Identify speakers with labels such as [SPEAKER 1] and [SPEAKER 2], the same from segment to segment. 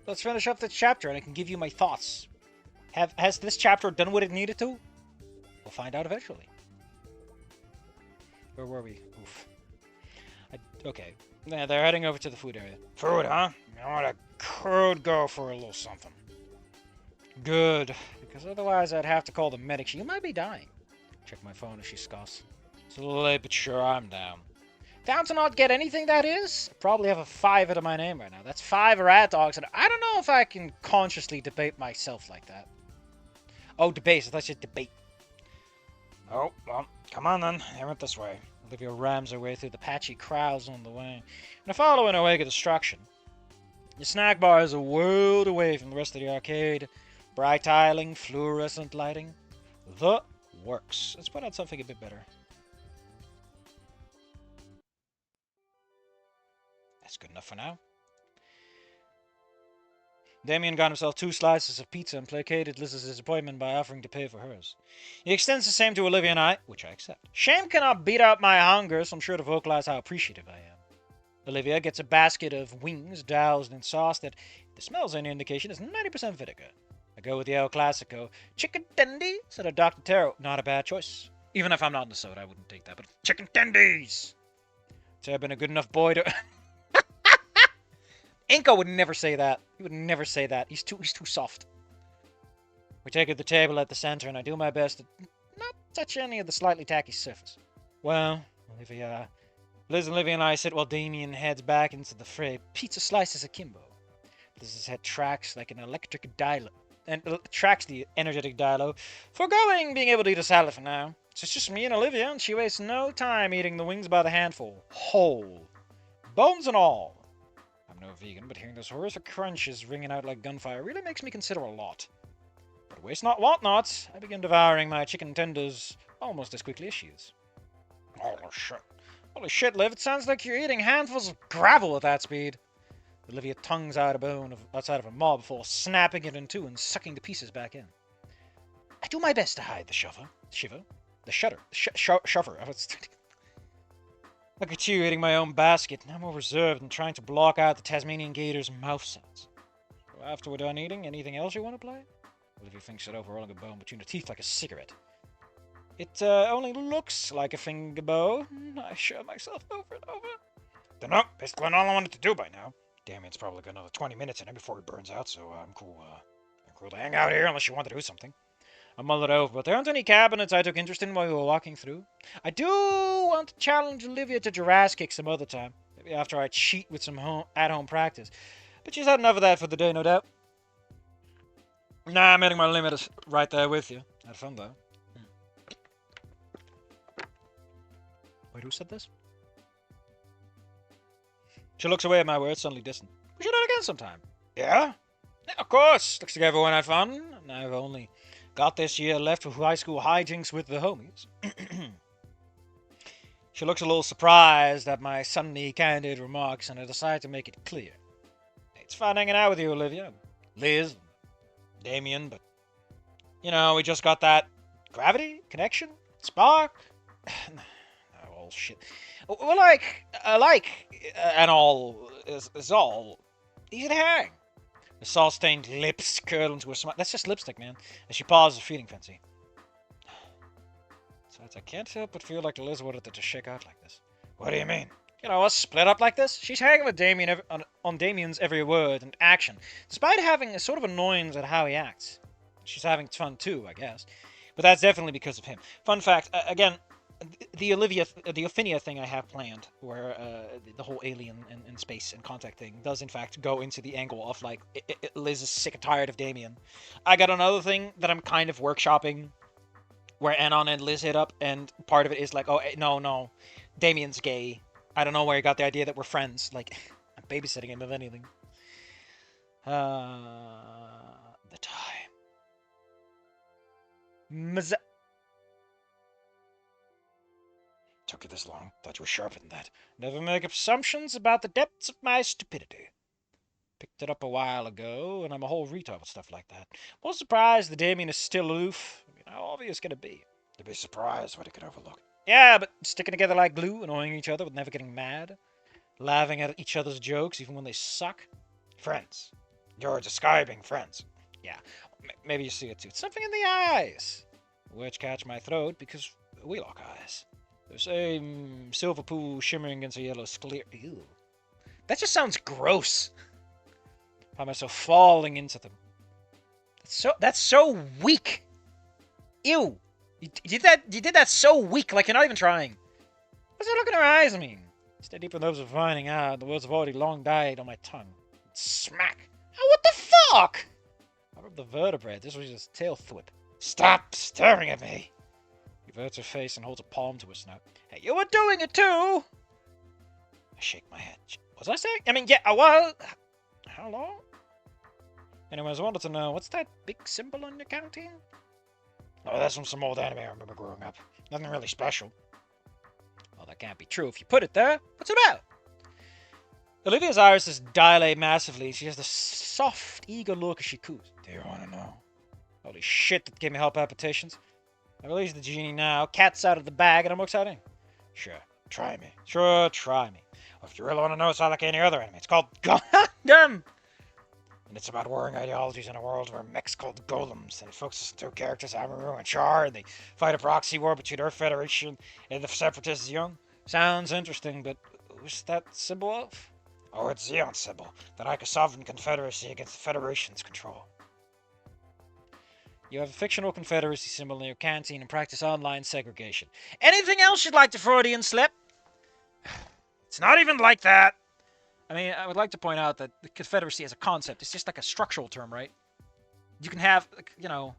[SPEAKER 1] let's finish up this chapter and I can give you my thoughts. Has this chapter done what it needed to? We'll find out eventually. Where were we? Oof. Okay. Yeah, they're heading over to the food area. Food, huh? I could go for a little something. Good. Because otherwise I'd have to call the medics. You might be dying. Check my phone as she scoffs. It's a little late, but sure, I'm down. Down to not get anything, that is? I probably have a 5 out of my name right now. That's 5 rat dogs, and I don't know if I can consciously debate myself like that. Oh, debate. Let's just debate. Oh, well, come on then. They went this way. Olivia rams her way through the patchy crowds on the way, and I follow in her wake of destruction. The snack bar is a world away from the rest of the arcade. Bright tiling, fluorescent lighting. The works. Let's put on something a bit better. That's good enough for now. Damien got himself 2 slices of pizza and placated Liz's disappointment by offering to pay for hers. He extends the same to Olivia and I, which I accept. Shame cannot beat out my hunger, so I'm sure to vocalize how appreciative I am. Olivia gets a basket of wings doused in sauce that, if the smell's any indication, is 90% vinegar. I go with the El Clasico. Chicken tendy, said Dr. Taro. Not a bad choice. Even if I'm not in the soda, I wouldn't take that, but chicken tendies! I've been a good enough boy to... Inko would never say that. He would never say that. He's too soft. We take at the table at the center, and I do my best to not touch any of the slightly tacky surface. Well, Liz and Olivia and I sit while Damien heads back into the fray. Pizza slices akimbo. Liz's head tracks like an electric dial, and tracks the energetic dialo, foregoing being able to eat a salad for now. So it's just me and Olivia, and she wastes no time eating the wings by the handful. Whole. Bones and all. I'm no vegan, but hearing those horrific crunches ringing out like gunfire really makes me consider a lot. But waste not, want not. I begin devouring my chicken tenders almost as quickly as she is. Holy shit. Holy shit, Liv, it sounds like you're eating handfuls of gravel at that speed. Olivia tongues out a bone outside of her maw before snapping it in two and sucking the pieces back in. I do my best to hide the shuffer. Look at you eating my own basket. Now more reserved and trying to block out the Tasmanian gator's mouth sounds. So after we're done eating, anything else you want to play? Olivia thinks it over, rolling a bone between her teeth like a cigarette. It only looks like a finger bow. I show myself over and over. Dunno, basically all I wanted to do by now. Damien's probably got another 20 minutes in it before he burns out, so I'm cool to hang out here unless you want to do something. I mulled it over, but there aren't any cabinets I took interest in while we were walking through. I do want to challenge Olivia to Jurassic kick some other time. Maybe after I cheat with some at-home practice. But she's had enough of that for the day, no doubt. Nah, I'm hitting my limit right there with you. Had fun, though. Wait, who said this? She looks away at my words, suddenly distant. We should do it again sometime. Yeah? Yeah, of course. Looks like everyone had fun, and I've only got this year left for high school hijinks with the homies. She looks a little surprised at my suddenly candid remarks, and I decide to make it clear. It's fun hanging out with you, Olivia. Liz, Damien, but... You know, we just got that gravity, connection, spark. Oh, shit. Well, and all is all easy to hang. The sauce-stained lips curl into a smile. That's just lipstick, man. As she pauses, feeling fancy. Besides, I can't help but feel like Liz wanted to shake out like this. What do you mean? You know, us split up like this? She's hanging with Damien on Damien's every word and action, despite having a sort of annoyance at how he acts. She's having fun too, I guess. But that's definitely because of him. Fun fact, again, the Ophinia thing I have planned, where the whole alien and space and contact thing does in fact go into the angle of like Liz is sick and tired of Damien. I got another thing that I'm kind of workshopping, where Anon and Liz hit up, and part of it is like, oh no, Damien's gay. I don't know where he got the idea that we're friends. Like, I'm babysitting him if anything. The time. Took you this long? Thought you were sharper than that. Never make assumptions about the depths of my stupidity. Picked it up a while ago, and I'm a whole retard with stuff like that. Most surprised that Damien is still aloof. I mean, how obvious can it be? To be surprised what he could overlook. Yeah, but sticking together like glue, annoying each other with never getting mad. Laughing at each other's jokes, even when they suck. Friends. You're describing friends. Yeah, maybe you see it too. It's something in the eyes, which catch my throat because we lock eyes. There's a silver pool shimmering against a yellow sclere. Ew. That just sounds gross. I find myself falling into them. That's so weak. Ew. You did that so weak, like you're not even trying. What's that look in her eyes mean? Stay deep in those of finding out. The words have already long died on my tongue. Smack. Oh, what the fuck? I rubbed the vertebrae. This was just tail thwip. Stop staring at me. He averts her face and holds a palm to her snout. Hey, you were doing it too. I shake my head. Was I saying? I mean, yeah, I was. How long? Anyways, I wanted to know, what's that big symbol on your canteen? Oh, that's from some old anime I remember growing up. Nothing really special. Well, that can't be true if you put it there. What's it about? Olivia's irises dilate massively. She has the soft, eager look as she coos. Do you want to know? Holy shit, that gave me heart palpitations. I release the genie now. Cat's out of the bag, and I'm excited. Sure, try me. Sure, try me. Or if you really want to know, it's not like any other anime. It's called Gundam! And it's about warring ideologies in a world where mechs called golems, and it focuses on two characters, Amaru and Char, and they fight a proxy war between Earth Federation and the Separatists Young. Sounds interesting, but what's that symbol of? Oh, it's Zeon's symbol, that like a sovereign confederacy against the Federation's control. You have a fictional confederacy symbol in your canteen and practice online segregation. Anything else you'd like to Freudian slip? It's not even like that. I mean, I would like to point out that the Confederacy as a concept is just like a structural term, right? You can have, you know...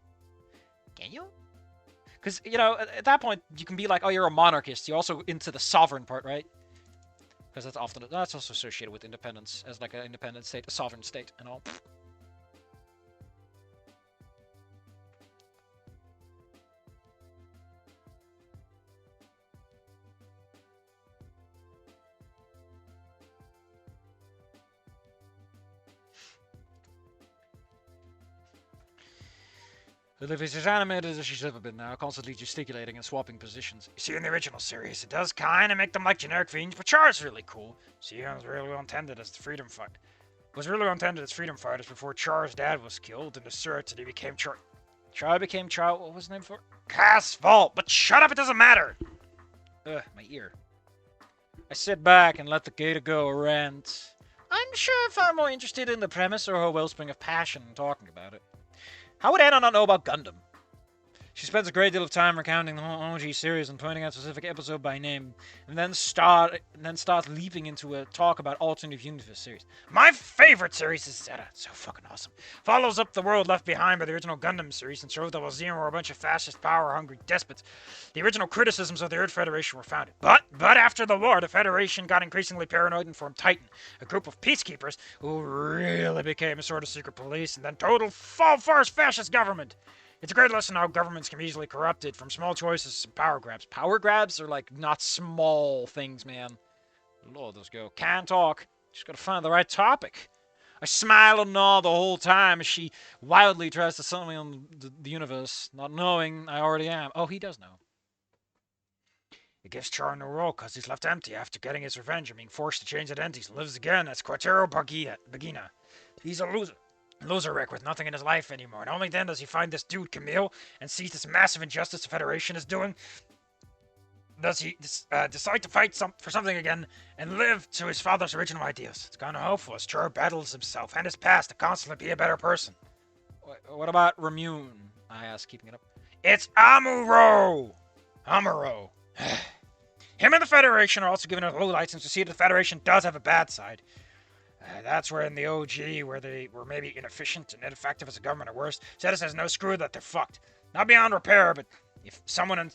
[SPEAKER 1] Can you? Because, you know, at that point, you can be like, oh, you're a monarchist. You're also into the sovereign part, right? Because that's also associated with independence, as like an independent state, a sovereign state, and all. Olivia's as animated as she's ever been now, constantly gesticulating and swapping positions. You see, in the original series, it does kind of make them like generic fiends, but Char's really cool. Sion's really well intended as the freedom fight. Was really well intended as freedom fighters before Char's dad was killed, and asserts that he became Char. Char became Char. What was his name for? Cass Vault. But shut up! It doesn't matter. Ugh, my ear. I sit back and let the gator go rant. I'm sure if I'm more interested in the premise or her wellspring of passion talking about it. How would Anna not know about Gundam? She spends a great deal of time recounting the whole OG series and pointing out a specific episode by name, and then starts leaping into a talk about alternate universe series. My favorite series is Zeta. It's so fucking awesome. Follows up the world left behind by the original Gundam series and shows that while Zeon were a bunch of fascist, power-hungry despots, the original criticisms of the Earth Federation were founded. But after the war, the Federation got increasingly paranoid and formed Titan, a group of peacekeepers who really became a sort of secret police and then total full-force fascist government. It's a great lesson how governments can be easily corrupted from small choices to power grabs. Power grabs are like not small things, man. Lord, let's go. Can't talk. Just gotta find the right topic. I smile and nod the whole time as she wildly tries to sell me on the universe, not knowing I already am. Oh, he does know. It gives Char a new role because he's left empty after getting his revenge and being forced to change identities. Lives again as Quattro Bagina. He's a loser wreck with nothing in his life anymore, and only then does he find this dude Camille and sees this massive injustice the Federation is doing. Does he decide to fight for something again and live to his father's original ideas? It's kind of hopeful as Char battles himself and his past to constantly be a better person. What about Ramune? I asked, keeping it up. It's Amuro! Him and the Federation are also given a low license to see that the Federation does have a bad side. That's where in the OG, where they were maybe inefficient and ineffective as a government or worse, Zeta says no, screw that, they're fucked. Not beyond repair, but if someone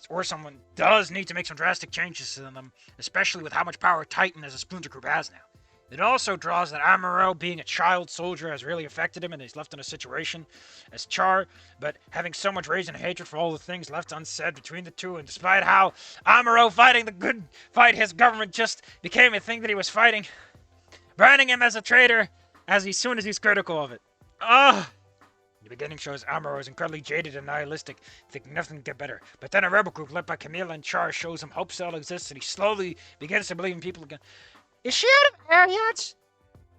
[SPEAKER 1] does need to make some drastic changes to them, especially with how much power Titan as a splinter group has now. It also draws that Amuro, being a child soldier, has really affected him and he's left in a situation as Char, but having so much rage and hatred for all the things left unsaid between the two, and despite how Amuro fighting the good fight, his government just became a thing that he was fighting, branding him as a traitor as soon as he's critical of it. Ugh! The beginning shows Amuro is incredibly jaded and nihilistic, thinking nothing can get better. But then a rebel group led by Camille and Char shows him hope still exists, and he slowly begins to believe in people again. Is she out of air yet?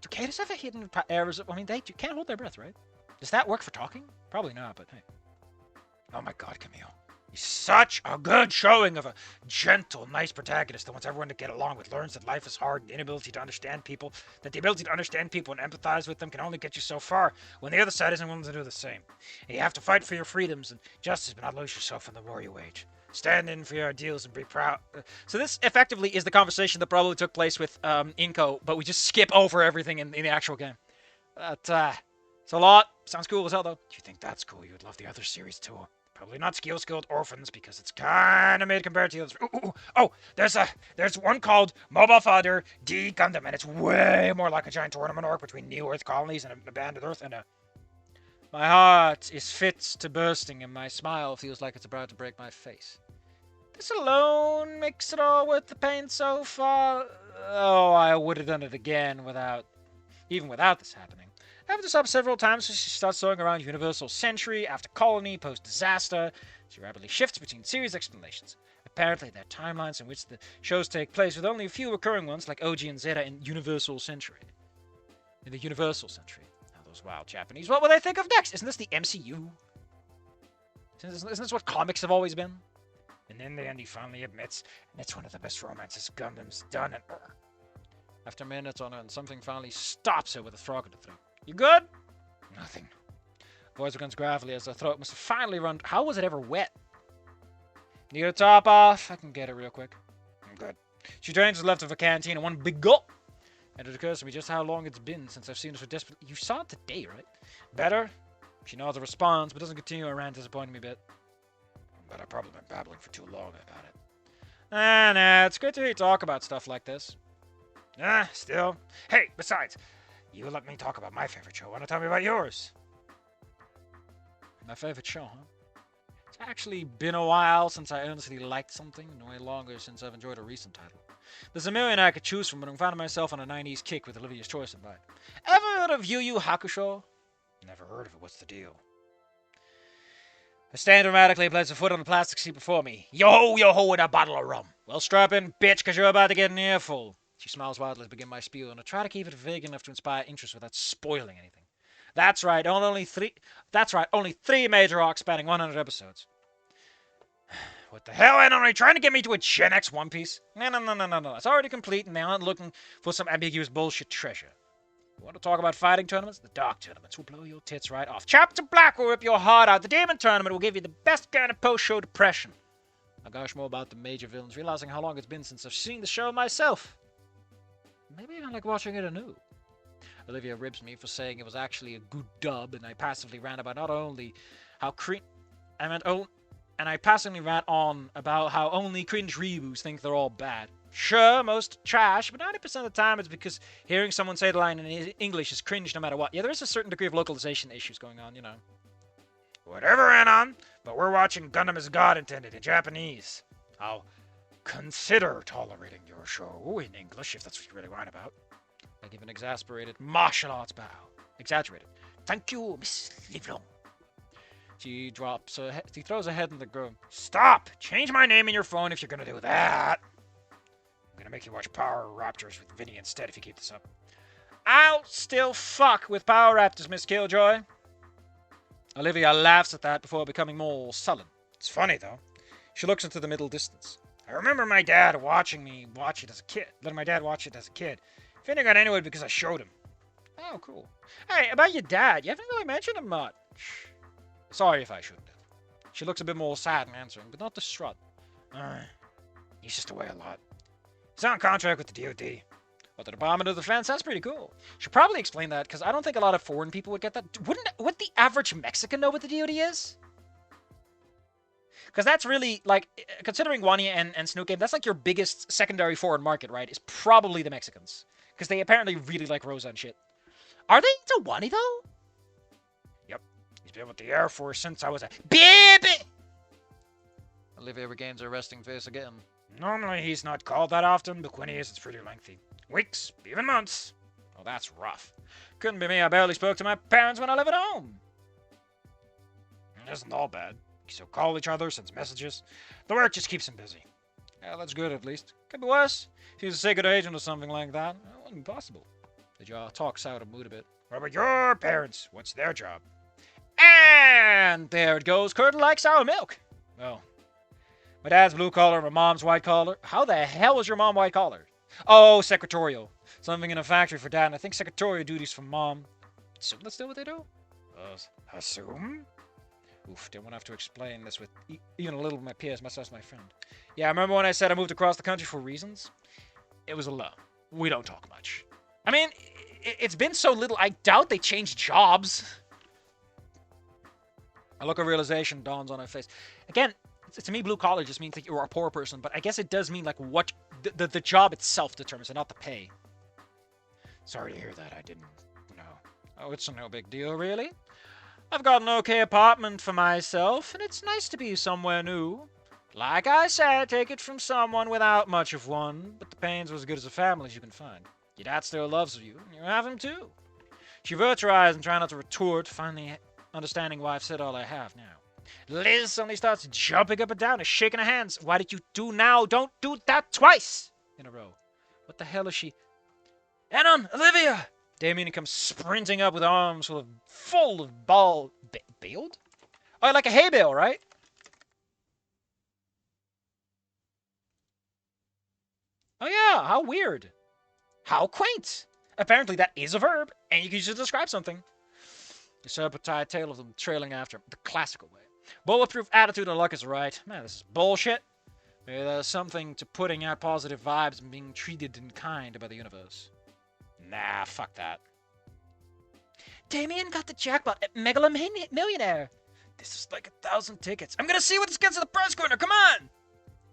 [SPEAKER 1] Do cicadas have a hidden areas? I mean, they can't hold their breath, right? Does that work for talking? Probably not, but hey. Oh my god, Camille. He's such a good showing of a gentle, nice protagonist that wants everyone to get along with, learns that life is hard, and the inability to understand people, that the ability to understand people and empathize with them can only get you so far when the other side isn't willing to do the same. And you have to fight for your freedoms and justice, but not lose yourself in the war you wage. Stand in for your ideals and be proud. So this effectively is the conversation that probably took place with Inko, but we just skip over everything in the actual game. But, it's a lot. Sounds cool as hell, though. Do you think that's cool? You would love the other series, too. Probably not Skilled Orphans, because it's kind of made compared to the others. Oh, there's one called Mobile Father D Gundam, and it's way more like a giant tournament arc between New Earth colonies and an abandoned Earth, and my heart is fit to bursting, and my smile feels like it's about to break my face. This alone makes it all worth the pain so far. Oh, I would have done it again even without this happening. I've had this up several times since she starts throwing around Universal Century, after Colony, post-disaster. She rapidly shifts between series explanations. Apparently, there are timelines in which the shows take place, with only a few recurring ones, like OG and Zeta in Universal Century. In the Universal Century. Now, those wild Japanese. What will they think of next? Isn't this the MCU? Isn't this what comics have always been? And in the end, he finally admits, and it's one of the best romances Gundam's done, and after minutes on end, something finally stops her with a frog in the throat. You good? Nothing. Voice becomes gravelly as her throat must have finally run. How was it ever wet? Need a top off? I can get it real quick. I'm good. She drains what's left of a canteen in one big gulp. And it occurs to me just how long it's been since I've seen her so desperate. You saw it today, right? Better? She nods and responds, but doesn't continue her rant, disappointing me a bit. But I've probably been babbling for too long about it. Nah, it's good to hear you talk about stuff like this. Still. Hey, besides, you let me talk about my favorite show. Want to tell me about yours? My favorite show, huh? It's actually been a while since I earnestly liked something, and way longer since I've enjoyed a recent title. There's a million I could choose from, but I'm finding myself on a 90s kick with Olivia's Choice in mind. Ever heard of Yu Yu Hakusho? Never heard of it. What's the deal? I stand dramatically, places a foot on the plastic seat before me. Yo-ho with a bottle of rum. Well, strap in, bitch, because you're about to get an earful. She smiles wildly to begin my spiel, and I try to keep it vague enough to inspire interest without spoiling anything. That's right, only three major arcs spanning 100 episodes. What the hell, Ed? Are you trying to get me to a Gen X One Piece? No. It's already complete, and they aren't looking for some ambiguous bullshit treasure. You want to talk about fighting tournaments? The Dark Tournaments will blow your tits right off. Chapter Black will rip your heart out. The Demon Tournament will give you the best kind of post-show depression. I gush more about the major villains, realizing how long it's been since I've seen the show myself. Maybe even like watching it anew. Olivia ribs me for saying it was actually a good dub, and I passively ran about not only how and I passively ran on about how only cringe reboots think they're all bad. Sure, most trash, but 90% of the time it's because hearing someone say the line in English is cringe no matter what. Yeah, there is a certain degree of localization issues going on, you know. Whatever, Anon, but we're watching Gundam as God Intended in Japanese. I'll consider tolerating your show in English if that's what you really want about. I give an exasperated martial arts bow. Exaggerated. Thank you, Miss Livlon. She throws her head in the ground. Stop! Change my name in your phone if you're gonna do that. I'm gonna make you watch Power Raptors with Vinny instead if you keep this up. I'll still fuck with Power Raptors, Miss Killjoy. Olivia laughs at that before becoming more sullen. It's funny, though. She looks into the middle distance. I remember my dad letting my dad watch it as a kid. Finny got into it because I showed him. Oh, cool. Hey, about your dad, you haven't really mentioned him much. Sorry if I shouldn't have. She looks a bit more sad in answering, but not distraught. He's just away a lot. He's on contract with the DoD. What, the Department of Defense? That's pretty cool. Should probably explain that, because I don't think a lot of foreign people would get that. Would the average Mexican know what the DoD is? Because that's really, like, considering Wani and Snoot game, that's like your biggest secondary foreign market, right? Is probably the Mexicans. Because they apparently really like Rosa and shit. Are they into Wani, though? Yep. He's been with the Air Force since I was a baby! Olivia regains her resting face again. Normally he's not called that often, but when he is, it's pretty lengthy. Weeks, even months. Oh, that's rough. Couldn't be me, I barely spoke to my parents when I lived at home. It isn't all bad. So call each other, sends messages. The work just keeps him busy. Yeah, that's good at least. Could be worse. If he was a secret agent or something like that, it wouldn't be possible. The jaw talks out of mood a bit. What about your parents? What's their job? And there it goes. Curd like sour milk. Well, my dad's blue collar, my mom's white collar. How the hell is your mom white collar? Oh, secretarial. Something in a factory for dad, and I think secretarial duties for mom. So that's still what they do? Assume? Oof, didn't want to have to explain this with even a little of my peers, much less my friend. Yeah, I remember when I said I moved across the country for reasons? It was alone. We don't talk much. I mean, it's been so little, I doubt they changed jobs. A look of realization dawns on her face. Again, to me, blue collar just means that you're a poor person, but I guess it does mean like what the job itself determines and not the pay. Sorry to hear that, I didn't know. Oh, it's no big deal, really. I've got an okay apartment for myself, and it's nice to be somewhere new. Like I said, take it from someone without much of one, but the pain's as good as a family as you can find. Your dad still loves you, and you have him too. She averts her eyes and tries not to retort, finally understanding why I've said all I have now. Liz suddenly starts jumping up and down and shaking her hands. Why did you do now? Don't do that twice in a row. What the hell is she? Anon! Olivia! Damien comes sprinting up with arms full of ball... Baled? Oh, like a hay bale, right? Oh yeah, how weird. How quaint. Apparently that is a verb, and you can use it to describe something. The serpentine tail of them trailing after him, the classical way. Bulletproof attitude and luck is right. Man, this is bullshit. Maybe there's something to putting out positive vibes and being treated in kind by the universe. Nah, fuck that. Damien got the jackpot at Megalomillionaire. This is like 1,000 tickets. I'm gonna see what this gets at the press corner. Come on!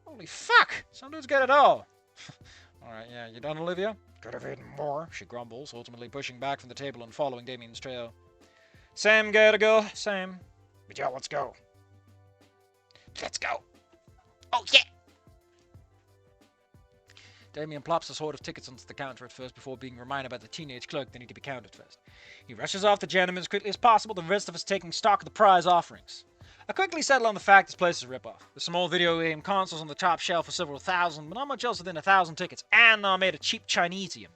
[SPEAKER 1] Holy fuck! Some dudes get it all. Alright, yeah, you done, Olivia? Could have eaten more, she grumbles, ultimately pushing back from the table and following Damien's trail. Same, gotta go. Same. But yeah, let's go. Let's go. Oh, yeah! Damien plops his hoard of tickets onto the counter at first before being reminded by the teenage clerk they need to be counted first. He rushes off the gentleman as quickly as possible, the rest of us taking stock of the prize offerings. I quickly settle on the fact this place is a ripoff. The small video game consoles on the top shelf for several thousand, but not much else within 1,000 tickets, and I made a cheap Chinesium.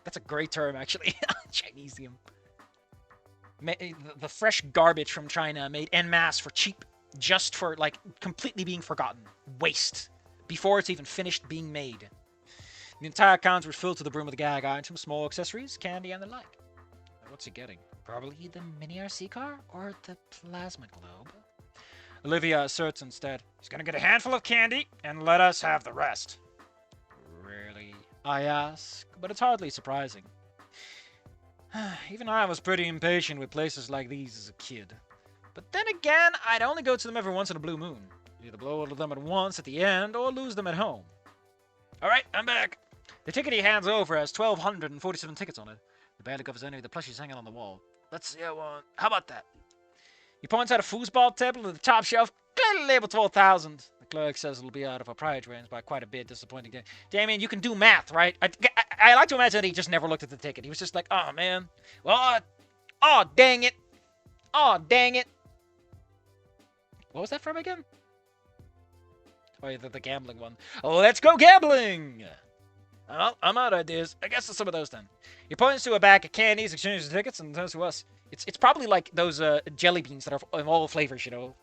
[SPEAKER 1] That's a great term, actually. Chinesium. The fresh garbage from China made en masse for cheap, just for, like, completely being forgotten. Waste. Before it's even finished being made. The entire counter was filled to the brim with gag items, small accessories, candy, and the like. What's he getting? Probably the mini RC car or the plasma globe. Olivia asserts instead, he's gonna get a handful of candy and let us have the rest. Really? I ask, but it's hardly surprising. Even I was pretty impatient with places like these as a kid. But then again, I'd only go to them every once in a blue moon. Either blow all of them at once at the end or lose them at home. Alright, I'm back. The ticket he hands over has 1,247 tickets on it. It barely covers any of the plushies hanging on the wall. Let's see how one. How about that? He points out a foosball table at the top shelf, clearly labeled 12,000. The clerk says it'll be out of our prize range by quite a bit. Disappointing. Damien, you can do math, right? I like to imagine that he just never looked at the ticket. He was just like, oh, man. Well, oh, dang it. Oh, dang it. What was that from again? Oh, yeah, the gambling one. Let's go gambling! Well, I'm out of ideas. I guess it's some of those then. He points to a bag of candies, exchanges tickets, and turns to us. It's probably like those jelly beans that are of all flavors, you know.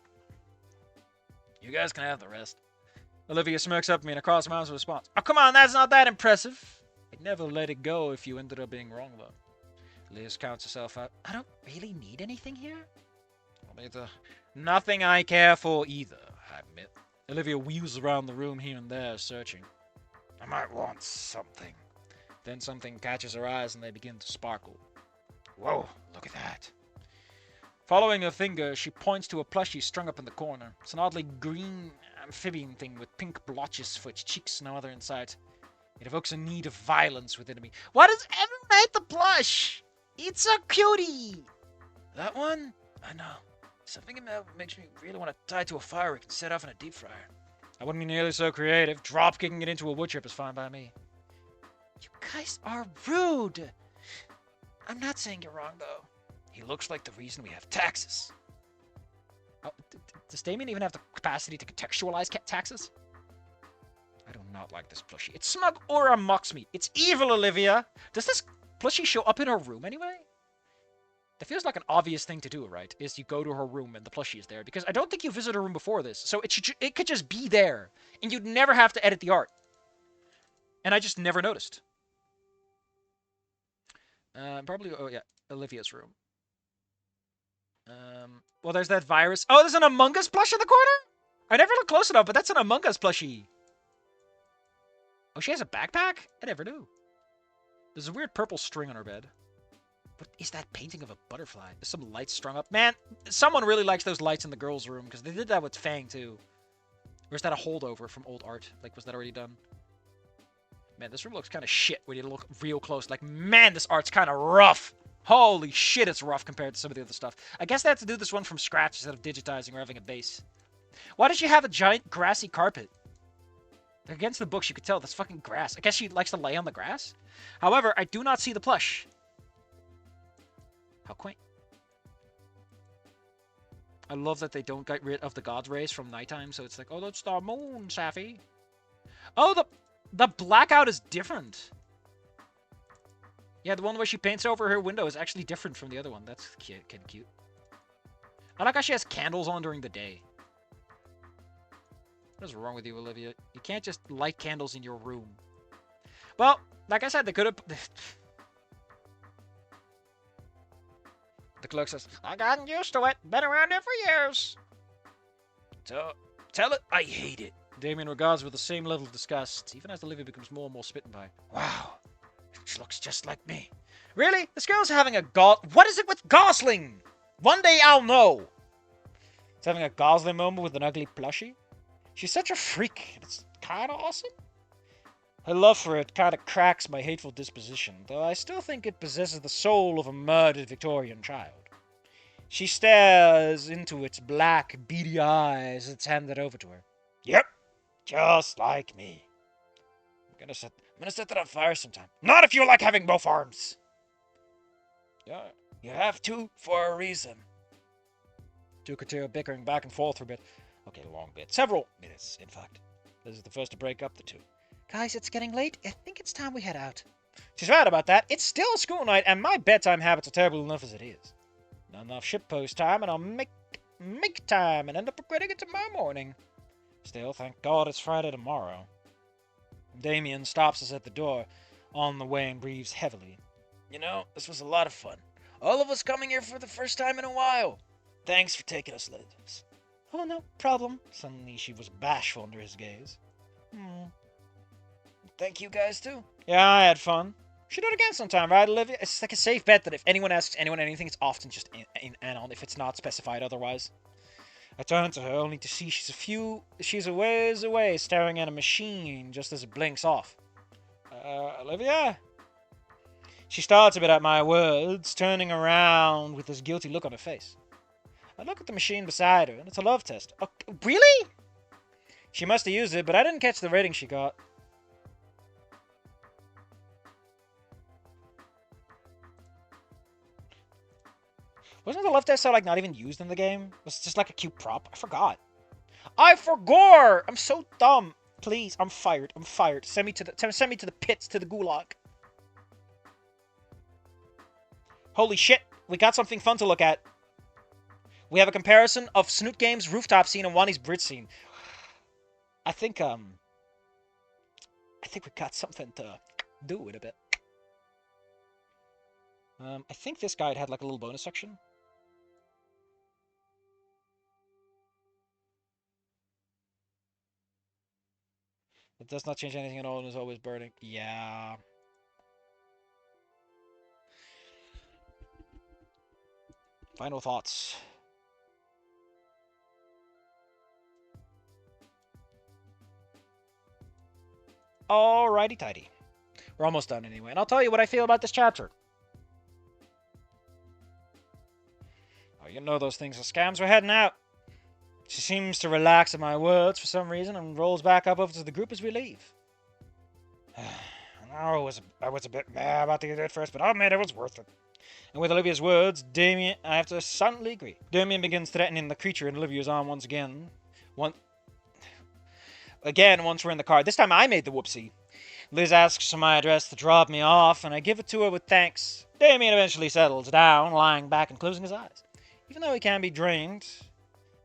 [SPEAKER 1] You guys can have the rest. Olivia smirks up at me and across my arms with a response. Oh, come on, that's not that impressive. I'd never let it go if you ended up being wrong, though. Liz counts herself out. I don't really need anything here. Well, neither. Nothing I care for either, I admit. Olivia wheels around the room here and there, searching. I might want something. Then something catches her eyes and they begin to sparkle. Whoa, look at that. Following her finger, she points to a plushie strung up in the corner. It's an oddly green amphibian thing with pink blotches for its cheeks and no other in sight. It evokes a need of violence within me. Why does everyone hate the plush? It's a cutie! That one? I know. Something about it makes me really want to tie it to a fire we can set off in a deep fryer. I wouldn't be nearly so creative. Drop kicking it into a wood chip is fine by me. You guys are rude. I'm not saying you're wrong, though. He looks like the reason we have taxes. Oh, does Damien even have the capacity to contextualize taxes? I do not like this plushie. It's smug aura mocks me. It's evil, Olivia. Does this plushie show up in her room anyway? That feels like an obvious thing to do, right? Is you go to her room and the plushie is there. Because I don't think you visited her room before this. So it could just be there. And you'd never have to edit the art. And I just never noticed. Probably, oh yeah, Olivia's room. Well, there's that virus. Oh, there's an Among Us plush in the corner? I never looked close enough, but that's an Among Us plushie. Oh, she has a backpack? I never knew. There's a weird purple string on her bed. What is that painting of a butterfly? There's some lights strung up. Man, someone really likes those lights in the girls' room, because they did that with Fang, too. Or is that a holdover from old art? Like, was that already done? Man, this room looks kind of shit when you look real close. Like, man, this art's kind of rough. Holy shit, it's rough compared to some of the other stuff. I guess they had to do this one from scratch instead of digitizing or having a base. Why does she have a giant grassy carpet? Against the books, you could tell that's fucking grass. I guess she likes to lay on the grass. However, I do not see the plush. How quaint. I love that they don't get rid of the god's rays from nighttime, so it's like, oh, that's the moon, Safi. Oh, the blackout is different. Yeah, the one where she paints over her window is actually different from the other one. That's cute, kind of cute. I like how she has candles on during the day. What is wrong with you, Olivia? You can't just light candles in your room. Well, like I said, they could have... The clerk says, I've gotten used to it. Been around here for years. So, tell it I hate it. Damien regards with the same level of disgust, even as Olivia becomes more and more smitten by. Wow, she looks just like me. Really? This girl's having a What is it with Gosling? One day I'll know. It's having a Gosling moment with an ugly plushie. She's such a freak. It's kind of awesome. Her love for it kind of cracks my hateful disposition, though I still think it possesses the soul of a murdered Victorian child. She stares into its black, beady eyes as it's handed over to her. Yep, just like me. I'm gonna set that on fire sometime. Not if you like having both arms. Yeah, you have to for a reason. Two continue bickering back and forth for a bit. Okay, a long bit. Several minutes, in fact. This is the first to break up the two. Guys, it's getting late. I think it's time we head out. She's right about that. It's still school night, and my bedtime habits are terrible enough as it is. Not enough shitpost time, and I'll make time and end up regretting it tomorrow morning. Still, thank God it's Friday tomorrow. Damien stops us at the door on the way and breathes heavily. You know, this was a lot of fun. All of us coming here for the first time in a while. Thanks for taking us ladies. Oh, no problem. Suddenly she was bashful under his gaze. Thank you guys, too. Yeah, I had fun. Should do it again sometime, right, Olivia? It's like a safe bet that if anyone asks anyone anything, it's often just in anon, if it's not specified otherwise. I turn to her, only to see she's a ways away, staring at a machine just as it blinks off. Olivia? She starts a bit at my words, turning around with this guilty look on her face. I look at the machine beside her, and it's a love test. Oh, really? She must have used it, but I didn't catch the rating she got. Wasn't the love test like not even used in the game? Was it just like a cute prop? I forgot. I forgot! I'm so dumb. Please, I'm fired. I'm fired. Send me to the pits, to the gulag. Holy shit, we got something fun to look at. We have a comparison of Snoot Game's rooftop scene and Wani's bridge scene. I think we got something to do in a bit. I think this guide had like a little bonus section. It does not change anything at all and is always burning. Yeah. Final thoughts. Alrighty tighty. We're almost done anyway, and I'll tell you what I feel about this chapter. Oh, you know those things are scams. We're heading out. She seems to relax at my words for some reason and rolls back up over to the group as we leave. I was a bit mad about the idea at first, but I'll admit it was worth it. And with Olivia's words, I have to silently agree. Damien begins threatening the creature in Olivia's arm once again. Once we're in the car. This time I made the whoopsie. Liz asks for my address to drop me off, and I give it to her with thanks. Damien eventually settles down, lying back and closing his eyes. Even though he can be drained,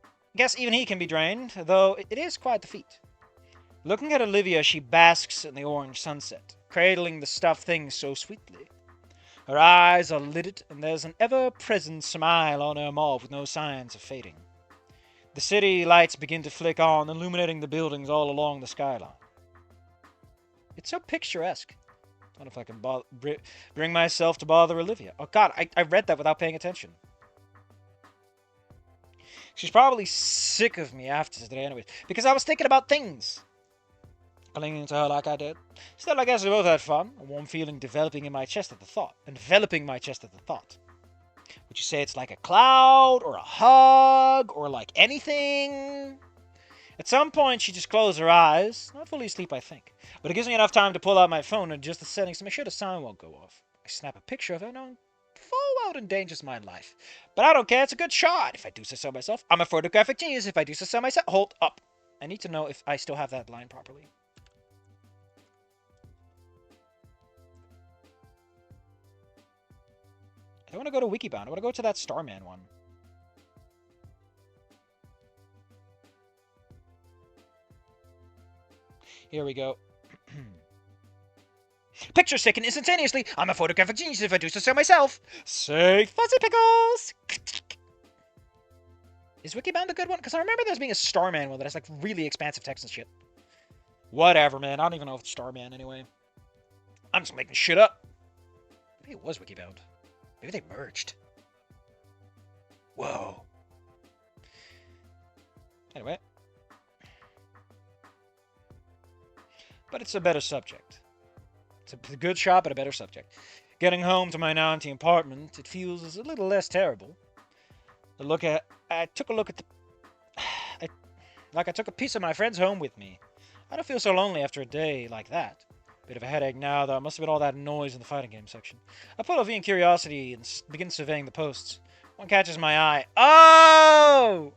[SPEAKER 1] I guess even he can be drained, though it is quite the feat. Looking at Olivia, she basks in the orange sunset, cradling the stuffed thing so sweetly. Her eyes are lidded, and there's an ever-present smile on her mauve with no signs of fading. The city lights begin to flick on, illuminating the buildings all along the skyline. It's so picturesque. I don't know if I can bring myself to bother Olivia. Oh god, I read that without paying attention. She's probably sick of me after today anyways, because I was thinking about things. Clinging to her like I did. Still, I guess we both had fun. A warm feeling developing in my chest at the thought. Enveloping my chest at the thought. Would you say it's like a cloud, or a hug, or like anything? At some point, she just closed her eyes. Not fully asleep, I think. But it gives me enough time to pull out my phone and adjust the settings to make sure the sound won't go off. I snap a picture of her and full out endangers my life. But I don't care, it's a good shot, if I do say so myself. I'm a photographic genius if I do say so myself. Hold up. I need to know if I still have that line properly. I don't want to go to Wikibound. I want to go to that Starman one. Here we go. Pictures taken instantaneously. I'm a photographic genius if I do so myself. Say fuzzy pickles. Is Wikibound a good one? Because I remember there's being a Starman one that has like really expansive text and shit. Whatever, man. I don't even know if it's Starman anyway. I'm just making shit up. Maybe it was Wikibound. Maybe they merged. Whoa. Anyway. But it's a better subject. It's a good shot, but a better subject. Getting home to my now empty apartment, it feels a little less terrible. I took a look at I took a piece of my friend's home with me. I don't feel so lonely after a day like that. Bit of a headache now, though. It must have been all that noise in the fighting game section. I pull a V in curiosity and begin surveying the posts. One catches my eye. Oh!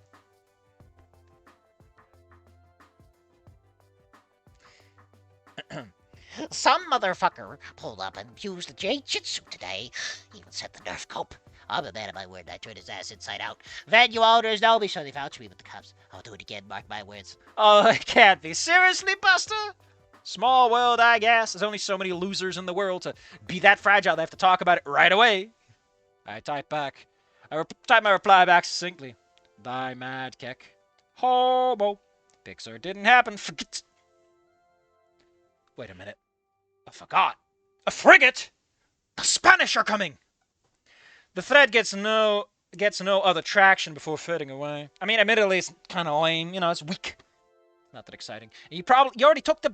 [SPEAKER 2] Some motherfucker pulled up and used the J-Jitsu today. Even set the Nerf cope. I'm a man of my word, and I turned his ass inside out. Venue owners know me, so they vouch for me with the cops. I'll do it again, mark my words.
[SPEAKER 1] Oh, it can't be. Seriously, Buster? Small world, I guess. There's only so many losers in the world to be that fragile they have to talk about it right away. I type back. Type my reply back succinctly. Thy mad keck. Homo. Pixar didn't happen. Forget. Wait a minute. I forgot. A frigate? The Spanish are coming! The thread gets no other traction before fading away. I mean, admittedly, it's kind of lame. You know, it's weak. Not that exciting. You already took the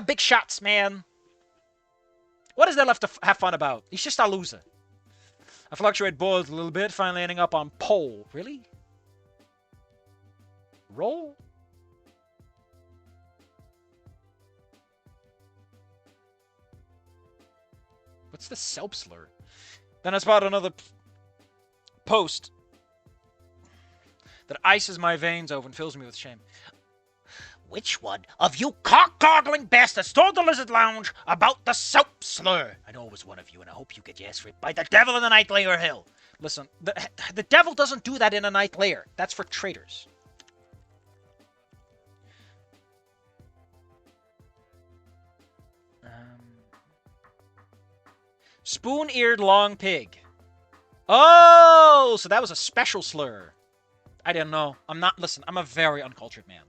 [SPEAKER 1] big shots, man. What is there left to have fun about? He's just a loser. I fluctuate boards a little bit, finally ending up on pole. Really? Roll? What's the selp slur? Then I spot another post that ices my veins over and fills me with shame.
[SPEAKER 2] Which one of you cock-goggling bastards told the Lizard Lounge about the soap slur? I know it was one of you, and I hope you get your ass ripped by the devil in the Ninth Layer Hill.
[SPEAKER 1] Listen, the devil doesn't do that in a Ninth Layer. That's for traitors. Spoon-eared long pig. Oh, so that was a special slur. I didn't know. Listen, I'm a very uncultured man.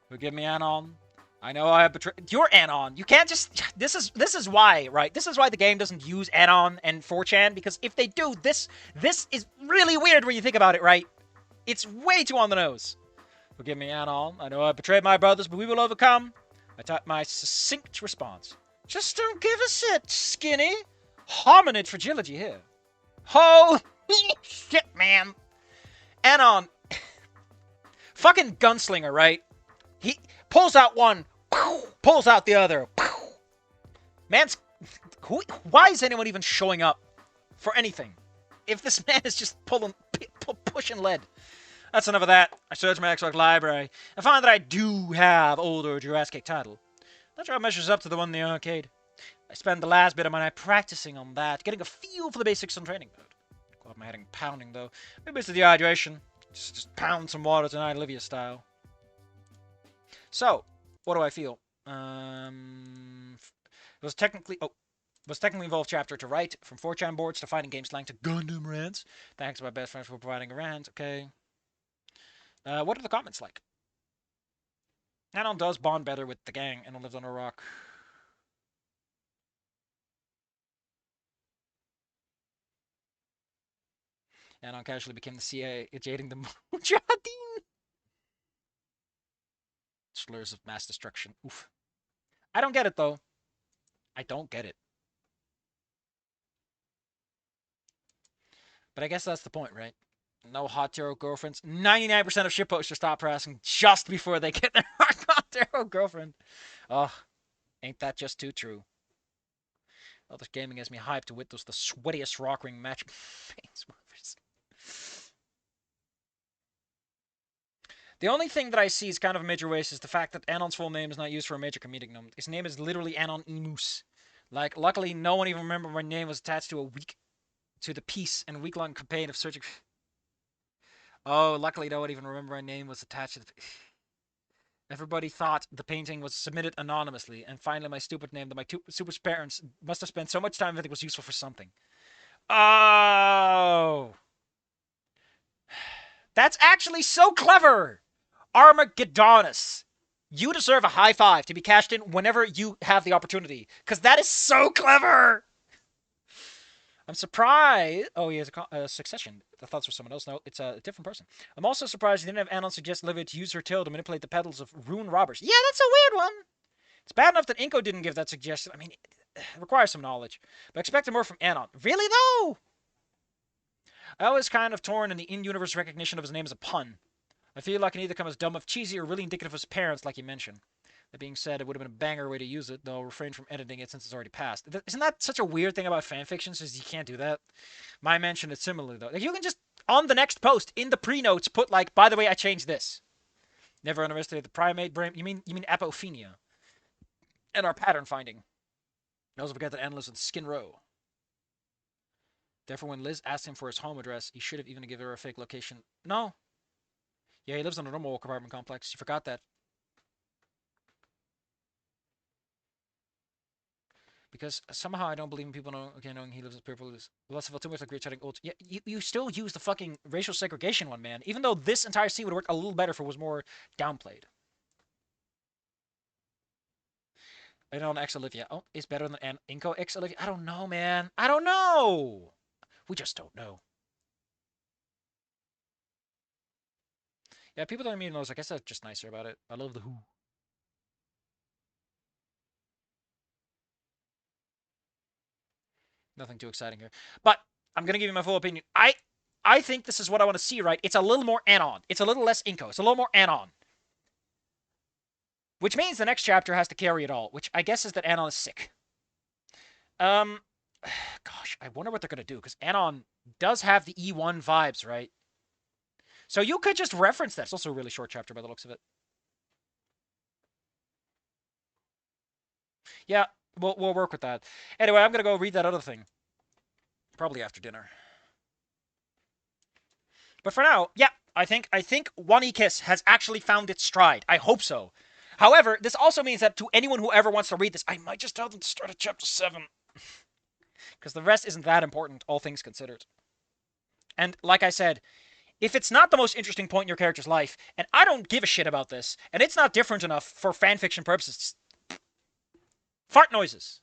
[SPEAKER 1] Forgive me, Anon. I know I have betrayed. You're Anon. You can't just. This is why, right? This is why the game doesn't use Anon and 4chan, because if they do, this is really weird when you think about it, right? It's way too on the nose. Forgive me, Anon. I know I betrayed my brothers, but we will overcome. I typed my succinct response. Just don't give a shit, skinny. Hominid fragility here. Holy shit, man. Anon. Fucking gunslinger, right? He pulls out one, pulls out the other. Man's... Why is anyone even showing up for anything? If this man is just pushing lead. That's enough of that. I search my Xbox library and find that I do have older Jurassic title. Not sure how it measures up to the one in the arcade. I spend the last bit of my night practicing on that, getting a feel for the basics on training mode. God, my head pounding though. Maybe it's the dehydration. Just pound some water tonight, Olivia style. So, what do I feel? It was technically involved chapter to write, from 4chan boards to fighting game slang to Gundam rants. Thanks to my best friend for providing a rant. Okay. What are the comments like? Anon does bond better with the gang and lives on a rock. Anon casually became the CIA, jading the Mujahideen. Slurs of mass destruction. Oof. I don't get it, though. I don't get it. But I guess that's the point, right? No hot tarot girlfriends. 99% of shitposters stop pressing just before they get their hot tarot girlfriend. Oh, ain't that just too true? Elder Gaming has me hyped to witness the sweatiest rock ring match. The only thing that I see is kind of a major waste is the fact that Anon's full name is not used for a major comedic note. His name is literally Anon Emus. Like, luckily, no one even remembered my name was attached to the piece and week-long campaign of searching. Oh, luckily, no one even remembered my name was attached to the. Everybody thought the painting was submitted anonymously, and finally, my stupid name that my super parents must have spent so much time with it was useful for something. Oh, that's actually so clever. Armageddonus. You deserve a high five to be cashed in whenever you have the opportunity, because that is so clever. I'm surprised. Oh, he has a succession. The thoughts were someone else. No, it's a different person. I'm also surprised he didn't have Anon suggest Livia to use her tail to manipulate the pedals of rune robbers. Yeah, that's a weird one. It's bad enough that Inko didn't give that suggestion. I mean, it requires some knowledge. But I expected more from Anon. Really, though? I was kind of torn in the in-universe recognition of his name as a pun. I feel like it can either come as dumb of cheesy or really indicative of his parents, like you mentioned. That being said, it would have been a banger way to use it, though I'll refrain from editing it since it's already passed. Isn't that such a weird thing about fanfictions, is you can't do that? My mention it similarly, though. Like, you can just, on the next post, in the pre-notes, put, like, by the way, I changed this. Never underestimate the primate brain. You mean apophenia. And our pattern finding. I also forget that Ann lives in Skin Row. Therefore, when Liz asked him for his home address, he should have even given her a fake location. No. Yeah, he lives in a normal apartment complex. You forgot that. Because somehow I don't believe in people knowing he lives with people. Less of a too much like we're chatting old. Yeah, you still use the fucking racial segregation one, man. Even though this entire scene would work a little better if it was more downplayed. Anon X Olivia. Oh, it's better than Inko X Olivia. I don't know, man. I don't know. We just don't know. Yeah, people don't mean those. I guess that's just nicer about it. I love the who. Nothing too exciting here. But I'm going to give you my full opinion. I think this is what I want to see, right? It's a little more Anon. It's a little less Inko. It's a little more Anon. Which means the next chapter has to carry it all, which I guess is that Anon is sick. Gosh, I wonder what they're going to do, because Anon does have the E1 vibes, right? So you could just reference that. It's also a really short chapter by the looks of it. Yeah, we'll work with that. Anyway, I'm going to go read that other thing. Probably after dinner. But for now, yeah, I think Wani Kiss has actually found its stride. I hope so. However, this also means that to anyone who ever wants to read this, I might just tell them to start at chapter 7. Because the rest isn't that important, all things considered. And like I said, if it's not the most interesting point in your character's life, and I don't give a shit about this, and it's not different enough for fanfiction purposes, fart noises.